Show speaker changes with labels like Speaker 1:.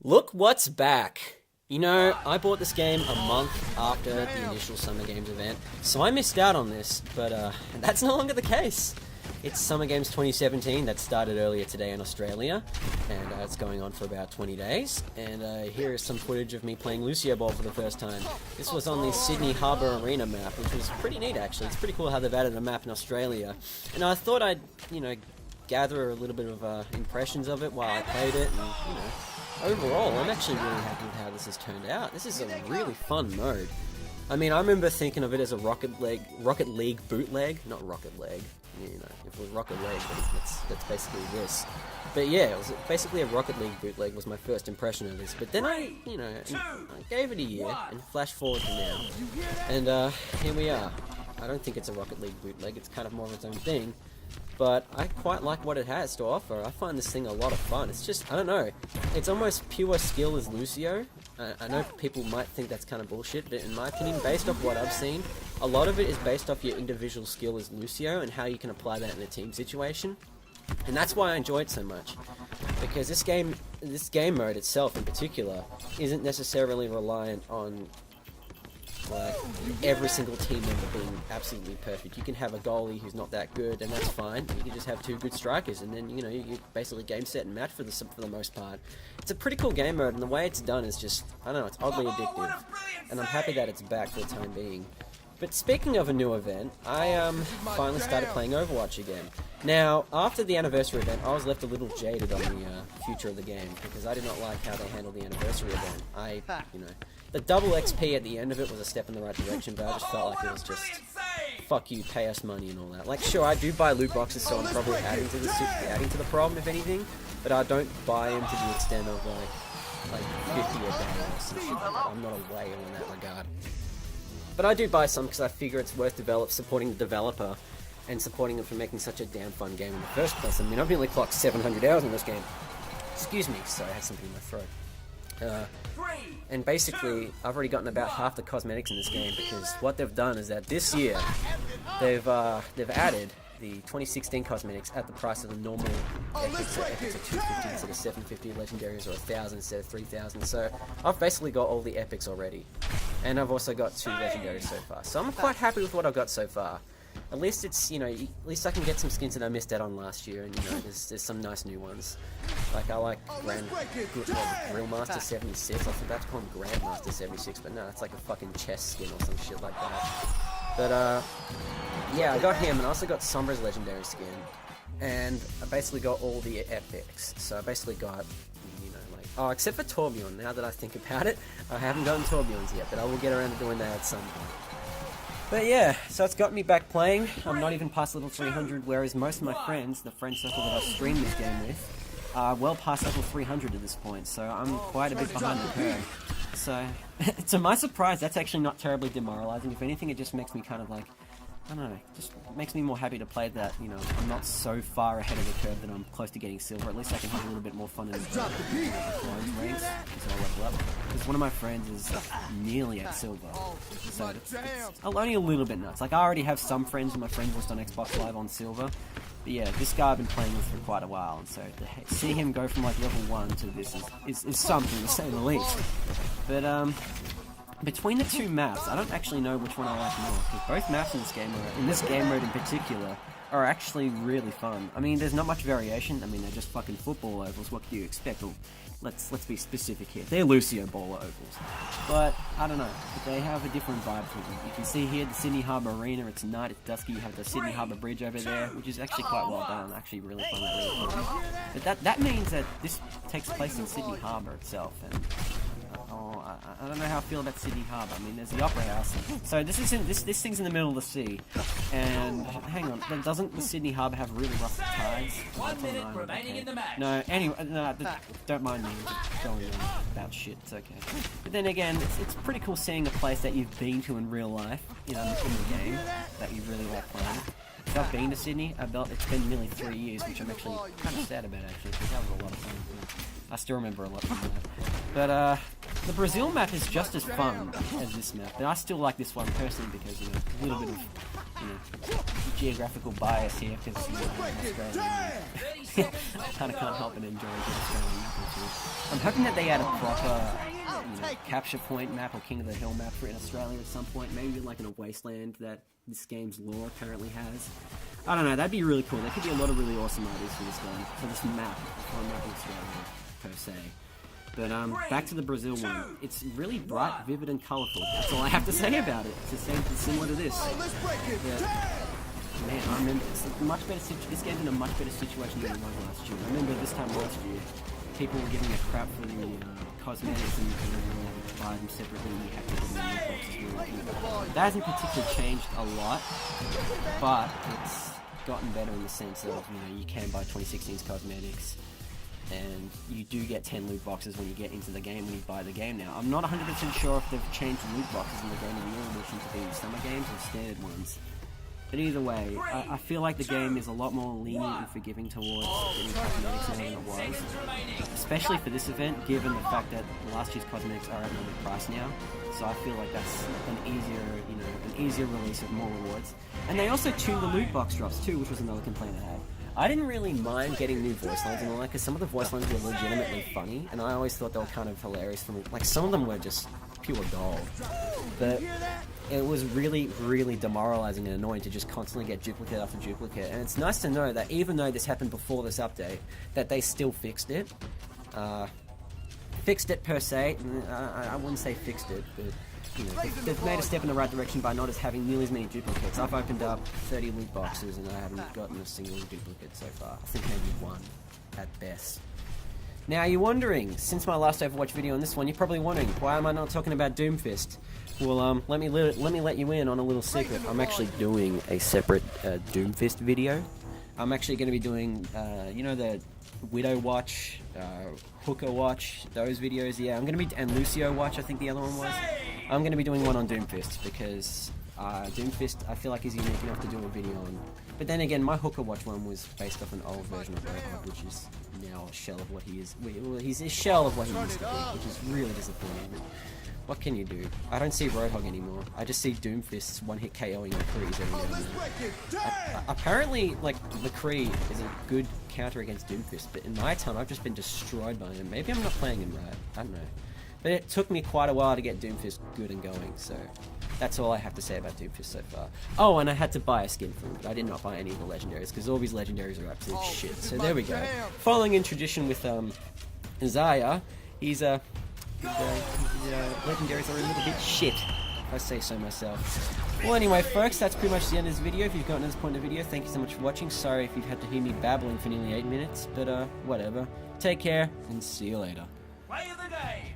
Speaker 1: Look what's back! You know, I bought this game a month after the initial Summer Games event, so I missed out on this, but that's no longer the case. It's Summer Games 2017 that started earlier today in Australia, and it's going on for about 20 days, and here is some footage of me playing Lucioball for the first time. This was on the Sydney Harbour Arena map, which was pretty neat actually. It's pretty cool how they've added a map in Australia, and I thought I'd, gather a little bit of impressions of it while I played it, and, overall, I'm actually really happy with how this has turned out. This is a really fun mode. I mean, I remember thinking of it as a Rocket League bootleg, not Rocket Leg. If it was Rocket League, that's basically this. But yeah, it was basically a Rocket League bootleg was my first impression of this. But then I gave it a year and flash forward to now, and here we are. I don't think it's a Rocket League bootleg. It's kind of more of its own thing. But I quite like what it has to offer. I find this thing a lot of fun. It's just, I don't know, it's almost pure skill as Lucio. I know people might think that's kind of bullshit, but in my opinion, based off what I've seen, a lot of it is based off your individual skill as Lucio and how you can apply that in a team situation. And that's why I enjoy it so much. Because this game mode itself in particular isn't necessarily reliant on every single team member being absolutely perfect. You can have a goalie who's not that good, and that's fine. You can just have two good strikers, and then you basically game set and match for the most part. It's a pretty cool game mode, and the way it's done is just, I don't know, it's oddly addictive, and I'm happy that it's back for the time being. But speaking of a new event, I finally started playing Overwatch again. Now, after the anniversary event, I was left a little jaded on the future of the game, because I did not like how they handled the anniversary event. The double XP at the end of it was a step in the right direction, but I just felt like it was just, fuck you, pay us money and all that. Like, sure, I do buy loot boxes, so I'm probably adding to the problem, if anything, but I don't buy them to the extent of, like 50 a day or some shit like that. I'm not a whale in that regard. But I do buy some because I figure it's worth supporting the developer and supporting them for making such a damn fun game in the first place. I mean, I've nearly clocked 700 hours in this game. Excuse me, sorry, I had something in my throat. And basically, I've already gotten about half the cosmetics in this game because what they've done is that this year they've added the 2016 cosmetics at the price of the normal epics. So epics are 250 instead of 750, legendaries are 1,000 instead of 3,000. So I've basically got all the epics already, and I've also got 2 legendaries so far. So I'm quite happy with what I've got so far. At least it's, at least I can get some skins that I missed out on last year, and there's some nice new ones. Like I like Real Master 76. I think that's called Grandmaster 76, but no, it's like a fucking chess skin or some shit like that. But yeah, I got him, and I also got Sombra's legendary skin, and I basically got all the epics. So I basically got, oh, except for Torbjorn. Now that I think about it, I haven't gotten Torbjorn's yet, but I will get around to doing that at some point. But yeah, so it's got me back playing. I'm not even past level 300, whereas most of my friends, the friend circle that I stream this game with, are well past level 300 at this point, so I'm quite a bit behind the curve. So, to my surprise, that's actually not terribly demoralizing. If anything, it just makes me kind of like, I don't know, just makes me more happy to play that, I'm not so far ahead of the curve that I'm close to getting silver. At least I can have a little bit more fun in the bronze ranks until I level up. Because one of my friends is nearly at silver, so it's only a little bit nuts. Like, I already have some friends in my friends list on Xbox Live on silver, but yeah, this guy I've been playing with for quite a while, and so to see him go from like level 1 to this is something, to say the least. But between the two maps, I don't actually know which one I like more, because both maps in this game mode in particular, are actually really fun. I mean, there's not much variation. I mean, they're just fucking football ovals. What do you expect? Well, let's be specific here. They're Lucioball ovals. But, I don't know. They have a different vibe to them. You can see here the Sydney Harbour Arena. It's night, it's dusky. You have the Sydney Harbour Bridge over there, which is actually quite well done. I actually really find that really fun. But that means that this takes place in Sydney Harbour itself, and I don't know how I feel about Sydney Harbour. I mean, there's the Opera House. So this thing's in the middle of the sea. And hang on, doesn't the Sydney Harbour have really rough tides?
Speaker 2: 1 minute remaining in the match.
Speaker 1: No, anyway, no, don't mind me going on about shit. It's okay. But then again, it's pretty cool seeing a place that you've been to in real life, in the game, that you really like playing. So I've been to Sydney. It's been nearly 3 years, which I'm actually kind of sad about, actually, because that was a lot of fun. I still remember a lot from that. But The Brazil map is just as fun as this map, but I still like this one personally because, you know, a little bit of, you know, geographical bias here because, you know, I'm Australian. I kind of can't help but enjoy the Australian map too. I'm hoping that they add a proper, you know, capture point map or King of the Hill map for in Australia at some point, maybe like in a wasteland that this game's lore currently has. I don't know, that'd be really cool. There could be a lot of really awesome ideas for this game, for this map, for a map in Australia per se. But back to the Brazil one. It's really bright, vivid, and colourful. That's all I have to say about it. It's similar to this. Man, I remember it's a much better. This game's in a much better situation than it was last year. I remember this time last year, people were giving a crap for the cosmetics and you could buy them separately. And you had to put them in the boxes. That hasn't particularly changed a lot, but it's gotten better in the sense of, you know, you can buy 2016's cosmetics. And you do get 10 loot boxes when you get into the game when you buy the game now. I'm not 100% sure if they've changed the loot boxes in the game in relation to the summer games or standard ones. But either way, I feel like the game is a lot more lenient and forgiving towards getting cosmetics now than it was. Especially for this event, given the fact that last year's cosmetics are at normal price now. So I feel like that's an easier release of more rewards. And they also tuned the loot box drops too, which was another complaint I had. I didn't really mind getting new voice lines and all that, because some of the voice lines were legitimately funny, and I always thought they were kind of hilarious for me. Like, some of them were just pure gold. But it was really, really demoralizing and annoying to just constantly get duplicate after duplicate. And it's nice to know that even though this happened before this update, that they still fixed it. Fixed it per se. I wouldn't say fixed it, but you know, they've made a step in the right direction by not having nearly as many duplicates. I've opened up 30 loot boxes and I haven't gotten a single duplicate so far. I think maybe one at best. Now you're wondering, since my last Overwatch video on this one, you're probably wondering, why am I not talking about Doomfist? Well, let me let you in on a little secret. I'm actually doing a separate Doomfist video. I'm actually going to be doing, you know, the Widow Watch, Hooker Watch, those videos. Yeah, I'm going to be, and Lucio Watch, I think the other one was. I'm going to be doing one on Doomfist because Doomfist I feel like is unique enough to do a video on. But then again, my Hooker Watch one was based off an old version of Roadhog, which is now a shell of what he is. Well, he's a shell of what he used to be, which is really disappointing. But what can you do? I don't see Roadhog anymore. I just see Doomfist's one-hit KOing McCree's every now and then. Apparently, like, McCree is a good counter against Doomfist, but in my time, I've just been destroyed by him. Maybe I'm not playing him right. I don't know. But it took me quite a while to get Doomfist good and going, so that's all I have to say about Doomfist so far. Oh, and I had to buy a skin for him, but I did not buy any of the legendaries, because all these legendaries are absolute shit. So there we go. Following in tradition with Zaya, his legendaries are a little bit shit, if I say so myself. Well, anyway, folks, that's pretty much the end of this video. If you've gotten to this point in the video, thank you so much for watching. Sorry if you've had to hear me babbling for nearly 8 minutes, but whatever. Take care, and see you later.
Speaker 2: Play of the day.